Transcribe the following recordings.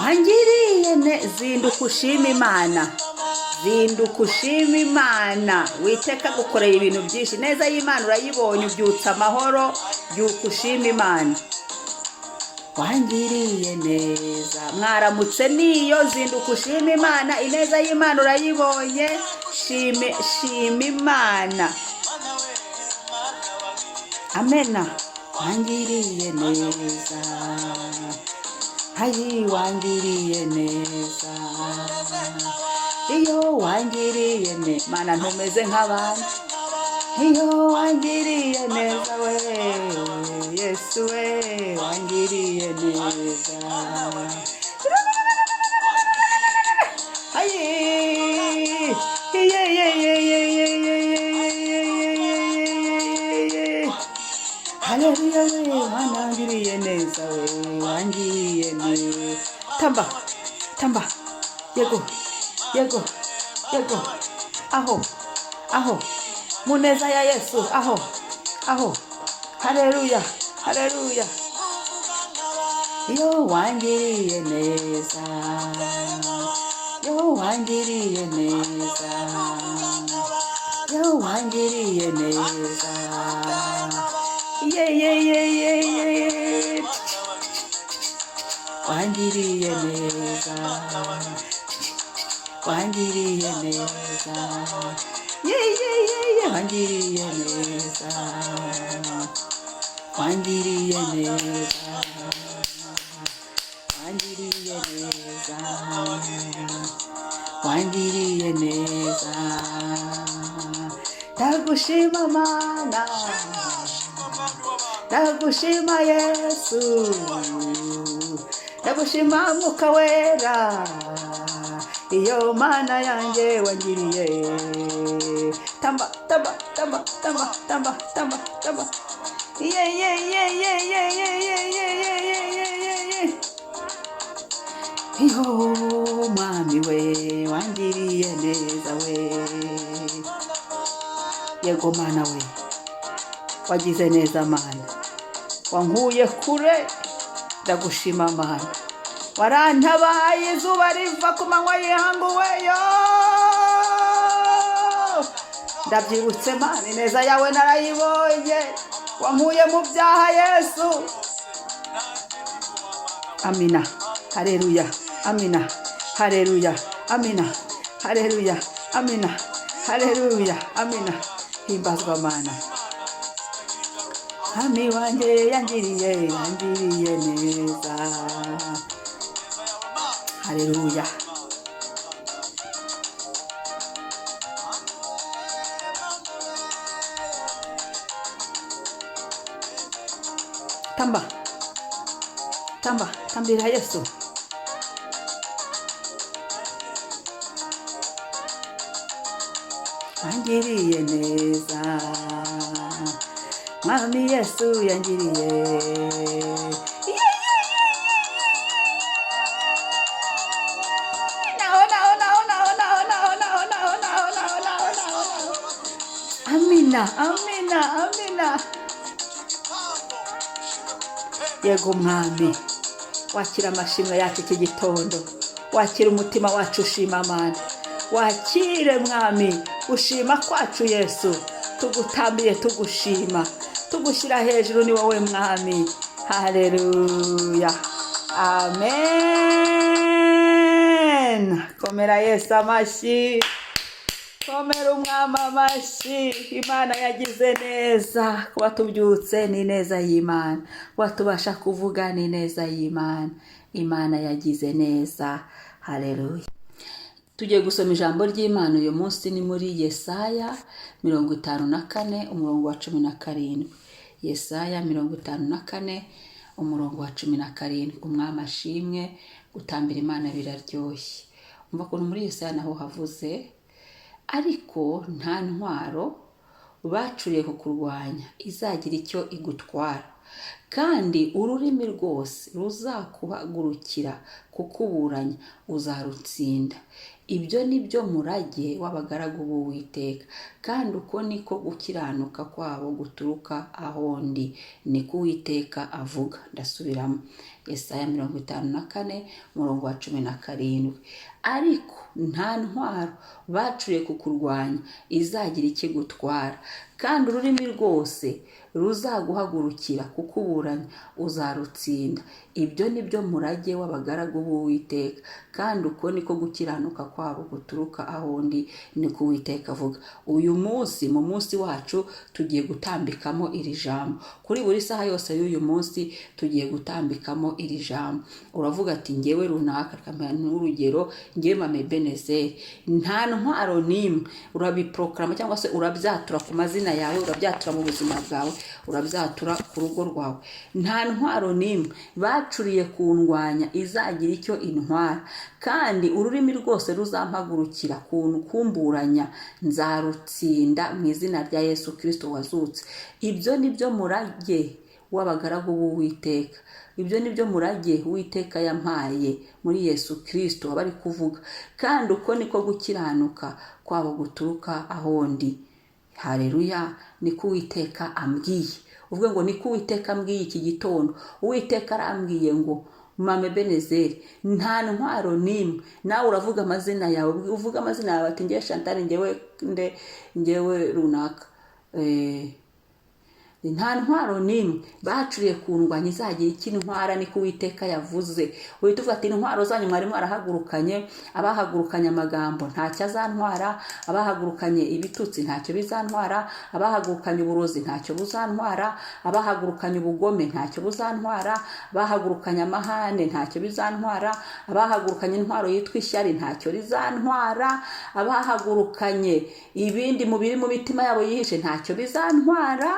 wangiriye zinduka ushima Imana, zinduka ushima Imana. Witeka gukoreye ibintu byinshi, neza y'Imana urayibonye, ubyutsa amahoro. Byuka ushima Imana. Wangiriye neza, mwaramutse niyo. Zinduka ushima Imana, ineza y'Imana urayibonye. Shima Imana. Amena. Wangiriye neza, hayi wangiriye neza. Iyo wangiriye neza, Mana ntumeze nk'abandi. Iyo wangiriye neza we Yesu we, wangiriye neza. Hayi haleluya we, wangiriye neza we, wangiriye neza. Tamba tamba, yego yego yego, aho muneza ya Yesu, aho haleluya haleluya. Yo wangiriye neza, yo wangiriye neza, yo wangiriye neza. Ye wangiriye neza, wangiriye neza. Ye wangiriye neza, wangiriye neza, wangiriye neza, wangiriye neza. Ndagushima Mana, ndagushima Yesu, ndagushima Mwuka Wera. Iyo Mana yanjye wangiriye. Tamba tamba tamba tamba tamba tamba tamba. Ye iyo Mwami we, wangiriye neza we. Yego Mana we, wagize neza Mana, wankuye kure. Ndagushima Mana, warantabaye izuba riva ku manywa y'ihangu weyo. Ndabyibutse Mana, ineza yawe narayibonye, wankuye mu byaha Yesu. Amina haleluya, amina haleluya, amina haleluya, amina haleluya, amina. Himbazwa Mana. Mwami wanjye yangiriye neza. Haleluya. Tamba tamba, tambira Yesu. Wangiriye neza, Mwami Yesu yangiriye. Amina amina amina. Yego Mwami, wakira amashimwe yacu iki gitondo, wakira umutima wacu ushima Mana, wakire Mwami ushima kwacu Yesu. Tugutambiye tugushima, tugushyira hejuru, ni wowe Mwami. Haleluya, amen. Komera Yesu amashyi, komera Umwami amashyi. Imana yagize neza, kuba tubyutse ni neza y'Imana, kuba tubasha kuvuga ni neza y'Imana. Imana yagize neza. Haleluya. Tugiye gusoma ijambo ry'Imana uyu munsi, ni muri Yesaya 54 umurongo wa 17. Yesaya 54 umurongo wa 17. Umwami ashimwe, gutambira Imana biraryoshye. Umva ko muri Yesaya naho havuze, ariko nta ntwaro bacuriye kukurwanya izagira icyo igutwara, kandi ururimi rwose ruzakuhagurukira kukuburanya uzarutsinda. Ibyo ni byo murage w'abagaragu b'Uwiteka, kandi uko niko gukiranuka kwabo guturuka ahondi, niko Uwiteka avuga. Ndasubiramo, Yesaya 54 umurongo wa 17. Ariko nta ntwaro bacuriye kukurwanya izagira ikigutwara, kandi ururimi rwose ruzaguhagurukira kukuburanya uzarutsinda. Ibyo ni byo murage w'abagaragu b'Uwiteka, kandi uko niko gukiranuka kwabo guturuka ahondi, niko Uwiteka avuga. Uyu munsi, mu munsi wacu, tugiye gutambikamo iri jambo. Kuri buri saha yose y'uyu munsi tugiye gutambikamo iri jambo. Uravuga ati ngewe runaka, kamera n'urugero, ngewe Mama Ebenezer, nta ntwaro nimwe urabiproklama cyangwa se urabyatura ku mazina yawe, urabyatura mu buzima bwawe, urabyatura ku rugo rwawe. Nta ntwaro nimwe bacuriye kundwanya izagira icyo intwara, kandi ururimi rwose ruzampagurukira kumburanya nzarutsinda mu izina rya Yesu Kristo wazutse. Ibyo ni byo murage w'abagaragu b'Uwiteka. Ibyo ni byo murage Uwiteka yampaye muri Yesu Kristo bari kuvuga, kandi uko niko gukiranuka kwabo guturuka ahondi. Haleluya, niko Uwiteka ambwiye. Uvuge ngo niko Uwiteka ambwiye iki gitondo. Uwiteka arambwiye ngo Mama Ebenezer, nta ntwaro nimwe. Nawe uravuga amazina yawe, uvuga amazina yawe ati ngewe Chantal, ngewe runaka. Nta ntwaro nimwe bacuriye kundwanya izagira ikintwara, niko Uwiteka yavuze. Uhita uvuga ati intwaro zanyu mwari mwarahagurukanye, abahagurukanye amagambo ntacyo azantwara, abahagurukanye ibitutsi ntacyo bizantwara, abahagurukanye uburozi ntacyo buzantwara, abahagurukanye ubugome ntacyo buzantwara, abahagurukanye amahane ntacyo bizantwara, abahagurukanye intwaro yitwa ishyari ntacyo rizantwara, abahagurukanye ibindi mu biri mu mitima yabo yihishe ntacyo bizantwara.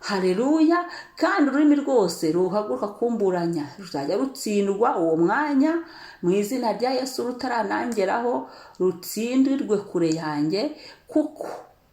Haleluya, kandi ururimi rwose ruhaguruka kumburanya ruzajya rutsindwa uwo mwanya mu izina rya Yesu, rutaranangeraho rutsindirwe kure yanjye, kuko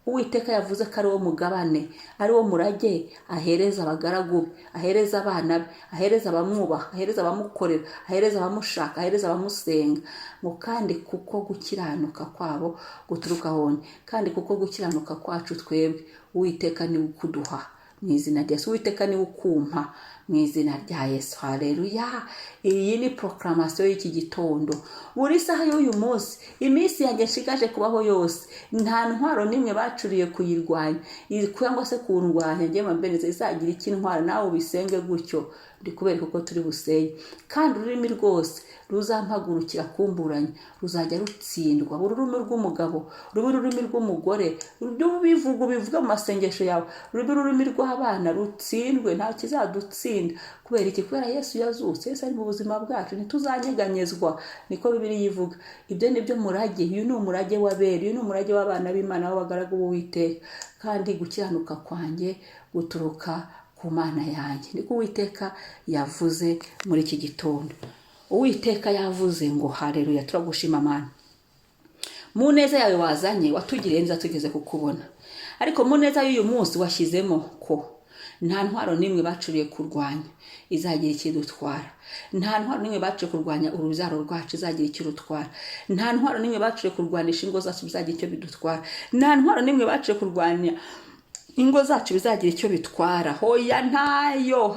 Uwiteka yavuze ko ari wo mugabane, ari wo murage ahereza abagaragu, ahereza abana be, ahereza abamwubaha, ahereza abamukorera, ahereza abamushaka, ahereza abamusenga. Ngo kandi kuko gukiranuka kwabo guturuka ahondi, kandi kuko gukiranuka kwacu twebwe Uwiteka ni ukuduha mu izina rya Yesu. Uwiteka ni ukumpa mu izina rya Yesu. Haleluya. Iyi ni proclamation y'iki gitondo. Buri saha y'uyu munsi, iminsi yanjye nshigaje kubaho yose, nta ntwaro nimwe bacuriye kuyirwanya cyangwa se kundwanya ngewe Mama Ebenezer izagira ikintwara. Nawe ubisenge gutyo, ndi kubereka uko turi busenye. Kandi ururimi rwose ruzampagurukira kumburanya ruzajya rutsindwa. Ururimi rw'umugabo, ururimi rw'umugore, bivuga mu masengesho yawe, ururimi rw'abana rutsindwe, nta kizadutsinda. Kubera iki? Kubera Yesu yazutse. Yesu ari mu buzima bwacu, ntituzanyeganyezwa, niko Bibiliya ivuga. Ibyo ni byo murage. Uyu ni umurage w'abera, uyu ni umurage w'abana b'Imana, w'abagaragu b'Uwiteka. Kandi gukiranuka kwanjye guturuka ku Mana yanjye, niko Uwiteka yavuze muri iki gitondo. Uwiteka yavuze ngo haleluya, turagushima Mana. Mu neza yawe wazanye, watugiriye neza tugeze kukubona. Ariko mu neza y'uyu munsi washyizemo ko nta ntwaro nimwe bacuriye kurwanya izagira ikidutwara. Nta ntwaro nimwe bacuriye kurwanya urubyaro rwacu izagira ikirutwara. Nta ntwaro nimwe bacuriye kurwanisha ingo zacu bizagira icyo bidutwara. Nta ntwaro nimwe bacuriye kurwanya ingo zacu bizagira icyo bitwara. Hoya ntayo,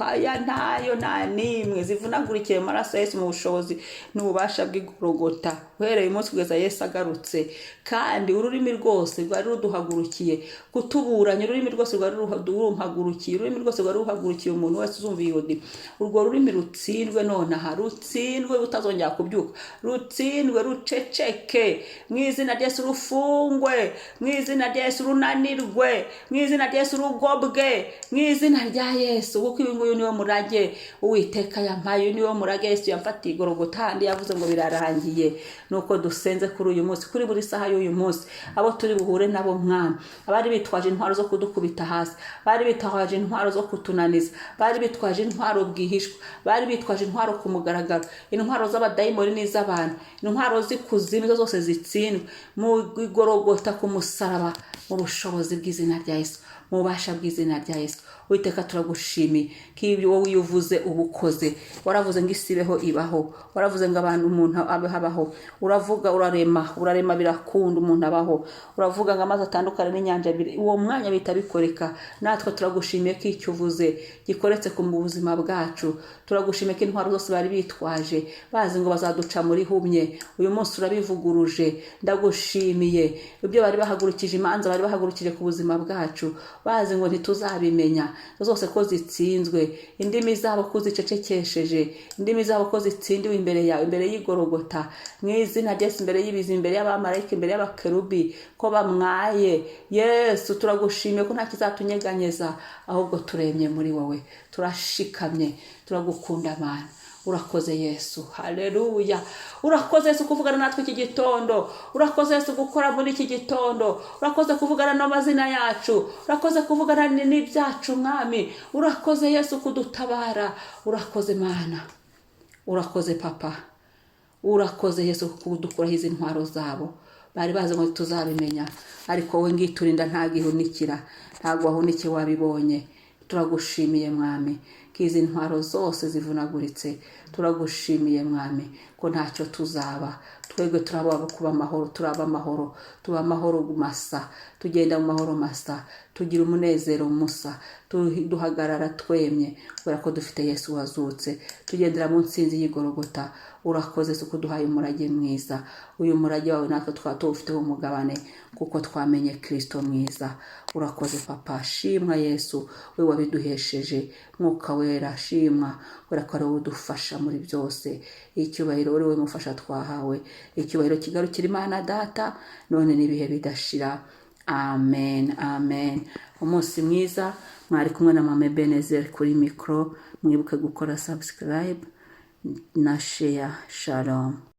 nta nimwe. Zivunagurikiye mu maraso Yesu mu bushobozi n'ububasha bw'Igorogota, uhereye umunsi kugeza Yesu agarutse. Kandi ururimi rwose rwari ruduhagurukiye kutuburanya, ururimi rwose rwari ruhagurukiye, ururimi rwose rwari ruhagurukiye umuntu wese uzumva iyo ndi. Urwo rurimi rutsindwe nonaha, rutsindwe rutazongera kubyuka, rutsindwe ruceceke mu izina rya Yesu, rufungwe mu izina rya Yesu, runanirwe mu izina rya Yesu, rugobwe mu izina rya Yesu. Kuko uyu nguyu niwo murage Uwiteka yampaye, niwo murage Yesu yamfatiye Igorogota, kandi yavuze ngo birarangiye. Nuko dusenze kuri uyu munsi, kuri buri saha y'uyu munsi, abo turi buhure nabo Mwami, abari bitwaje intwaro zo kudukubita hasi, bari bitwaje intwaro zo kutunaniza, bari bitwaje intwaro bwihishwa, bari bitwaje intwaro ku mugaragaro, intwaro z'abadayimoni n'iz'abantu, intwaro z'ikuzimu zose zitsindwe mu Igorogota ku musaraba, mu bushobozi bw'izina rya Yesu. mu bubasha bw'izina rya Yesu. Uwiteka turagushimiye ko ibyo wowe iyo uvuze ubukoze. Waravuze ngo isi ibeho ibaho, waravuze ngo abantu umuntu abeho, uravuga urarema birakunda umuntu abaho, uravuga ngo amazi atandukane n'inyanja uwo mwanya bita bikoreka. Natwe turagushimiye ko icyo uvuze gikoretse ku buzima bwacu. Turagushimiye ko intwaro zose bari bitwaje bazi ngo bazaduca muri humye, uyu munsi urabivuguruje. Ndagushimiye ibyo bari bahagurukije imanza bari bahagurukije ku buzima bwacu bazi ngo ntituzabimenya, zose ko zitsinzwe, indimi zabo ko zicecekesheje, indimi zabo ko zitsindiwe imbere yawe, imbere y'igorogota, mu izina rya Yesu, imbere y'ibizi, imbere y'abamarayika, imbere y'abakerubi, ko bamwaye. Yesu turagushimiye ko nta kizatunyeganyeza, ahubwo turemye muri wowe, turashikamye, turagukunda Mana. Urakoze Yesu, haleluya. Urakoze Yesu kuvugana natwe iki gitondo, urakoze Yesu gukora muri iki gitondo, urakoze kuvugana n'amazina yacu, urakoze kuvugana n'ibyacu Mwami, urakoze Yesu kudutabara, urakoze Mana, urakoze Papa, urakoze Yesu kudukuraho izi ntwaro zabo bari bazi ngo tuzabimenya, ariko wowe ngiturinda nta gihunikira, ntabwo wahunikiye wabibonye. Turagushimiye Mwami ko izi ntwaro zose zivunaguritse. Turagushimiye Mwami ko ntacyo tuzaba, twebwe turaba kuba amahoro, turaba amahoro, tuba amahoro masa, tugenda mu mahoro masa, tugira umunezero musa, duhagarara twemye kubera ko dufite Yesu wazutse, tugendera mu nsinzi y'igorogota. Urakoze Yesu kuduhaye umurage mwiza, uyu murage wawe natwe twatufiteho umugabane kuko twamenye Kristo mwiza. Urakoze Papa, shimwa Yesu, we wabiduhesheje. Mwuka wera shimwa, kubera ko ari wowe udufasha muri byose. Icyubahiro uri we mufasha twahawe, icyubahiro kigarukira Imana Data none n'ibihe bidashira. Amen, amen. Umunsi mwiza. Mwari kumwe na Mama Ebenezer kuri mikro. Mwibuke gukora subscribe na share. Shalom.